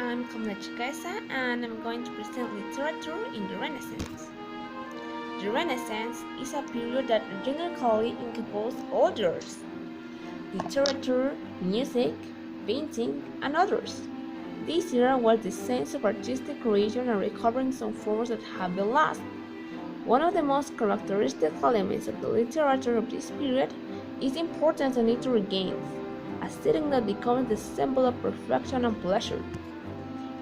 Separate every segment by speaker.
Speaker 1: I'm Kamla Chikasa and I'm going to present literature in the Renaissance. The Renaissance is a period that generally encompasses all genres: literature, music, painting, and others. This era was the sense of artistic creation and recovering some forms that have been lost. One of the most characteristic elements of the literature of this period is the importance of nature gains, a setting that becomes the symbol of perfection and pleasure.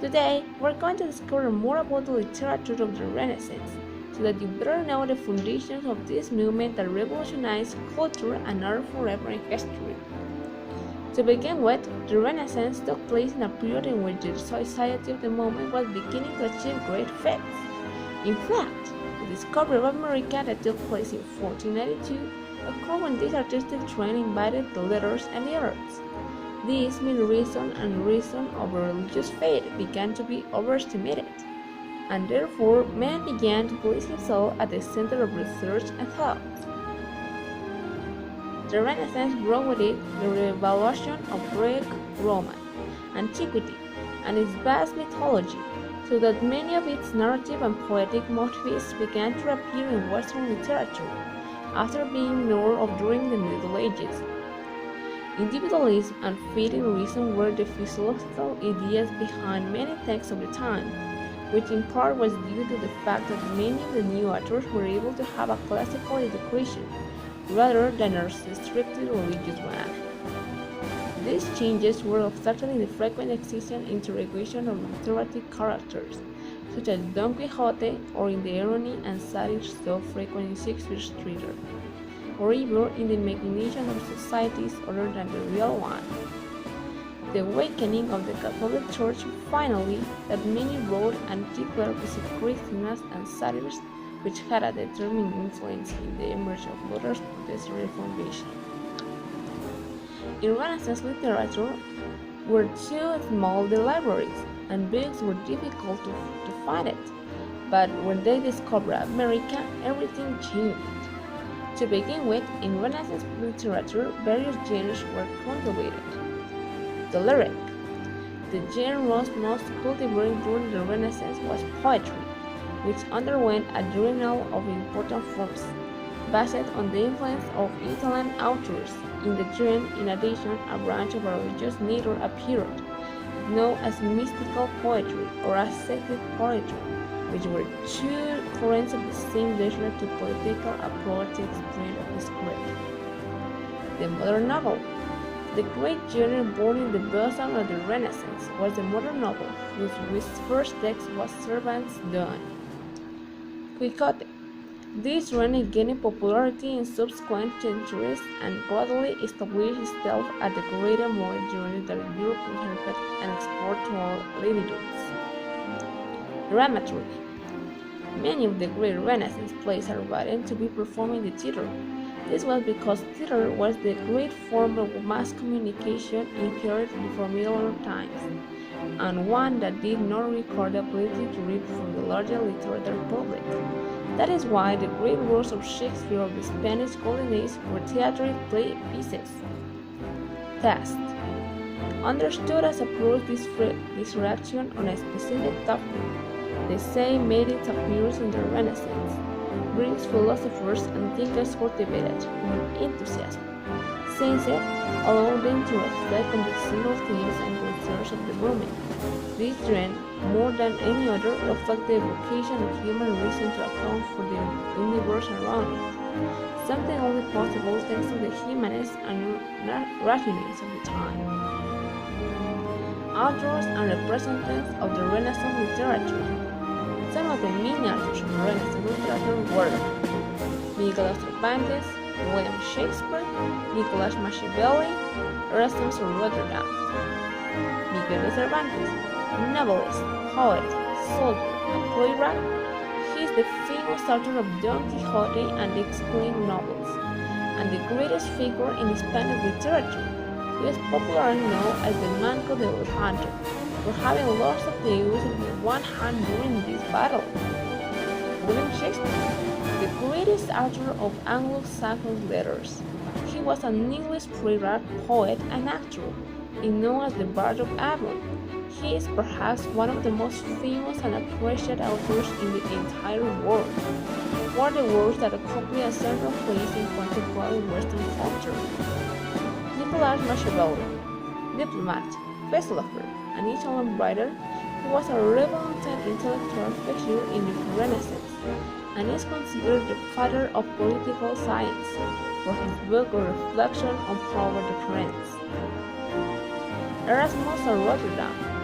Speaker 1: Today, we're going to discover more about the literature of the Renaissance so that you better know the foundations of this movement that revolutionized culture and art forever in history. To begin with, the Renaissance took place in a period in which the society of the moment was beginning to achieve great feats. In fact, the discovery of America that took place in 1492 occurred when this artistic trend invited the letters and the arts. This made reason and reason over religious faith began to be overestimated, and therefore man began to place himself at the center of research and thought. The Renaissance brought with it the revolution of Greek, Roman, antiquity, and its vast mythology, so that many of its narrative and poetic motifs began to appear in Western literature, after being ignored of during the Middle Ages. Individualism and faith in reason were the philosophical ideas behind many texts of the time, which in part was due to the fact that many of the new authors were able to have a classical education, rather than a strictly religious one. These changes were reflected in the frequent existing interrogation of literary characters, such as Don Quixote, or in the irony and satire so frequent in Shakespeare's theater, or even in the imagination of societies other than the real one. The awakening of the Catholic Church finally that many wrote and declared secret themes and satires which had a determining influence in the emergence of Luther's Protestant Reformation. In Renaissance literature were too small the libraries, and books were difficult to find it. But when they discovered America, everything changed. To begin with, in Renaissance literature, various genres were cultivated. The lyric. The genre most cultivated during the Renaissance was poetry, which underwent a renewal of important forms, based on the influence of Italian authors. In the genre, in addition, a branch of religious nature appeared, known as mystical poetry or ascetic poetry, which were two currents of the same genre to political and poetic spirit of the script. The modern novel. The great genre born in the bosom of the Renaissance was the modern novel, whose first text was Cervantes' Don Quixote. This genre gained popularity in subsequent centuries and gradually established itself as the greater modern genre that Europe inherited and exported to all latitudes. Dramaturgy. Many of the great Renaissance plays are written to be performed in the theater. This was because theater was the great form of mass communication inherited from earlier times, and one that did not require the ability to read from the larger literary public. That is why the great works of Shakespeare of the Spanish Golden Age were theatrical play pieces. Test. Understood as approach this reaction on a specific topic. The same made its appearance in the Renaissance. Greek philosophers and thinkers cultivated enthusiasm, since it allowed them to reflect on the single themes and concerns of the moment. This trend, more than any other, reflects the evocation of human reason to account for the universe around it, something only possible thanks to the humanist and rationalists of the time. Authors and representatives of the Renaissance literature. Some of the main authors of Renaissance literature were Miguel Cervantes, William Shakespeare, Nicolas Machiavelli, Erasmus of Rotterdam. Miguel de Cervantes, novelist, poet, soldier, and playwright. He is the famous author of Don Quixote and the Explained novels, and the greatest figure in Spanish literature. He is popularly known as the Manco de Lepanto, for having lost of the use of one hand during this battle. William Shakespeare, the greatest author of Anglo-Saxon letters. He was an English playwright, poet, and actor, and known as the Bard of Avon. He He is perhaps one of the most famous and appreciated authors in the entire world. What are the works that occupy a central place in contemporary Western culture? Nicolas Machiavelli, diplomat, philosopher, and Italian writer, he was a relevant intellectual figure in the Renaissance and is considered the father of political science for his book of reflection on power difference. Erasmus of Rotterdam,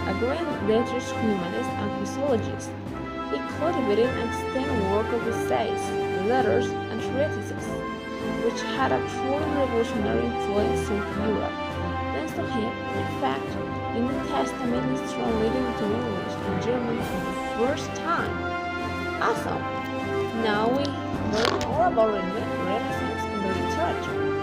Speaker 1: a great Dutch humanist and physiologist, he cultivated an extensive work of essays, letters, and treatises, which had a truly revolutionary influence in Europe. Thanks to him, in fact, the New Testament is translated into English and German for the first time. Awesome! Now we learn all about Renaissance in the literature.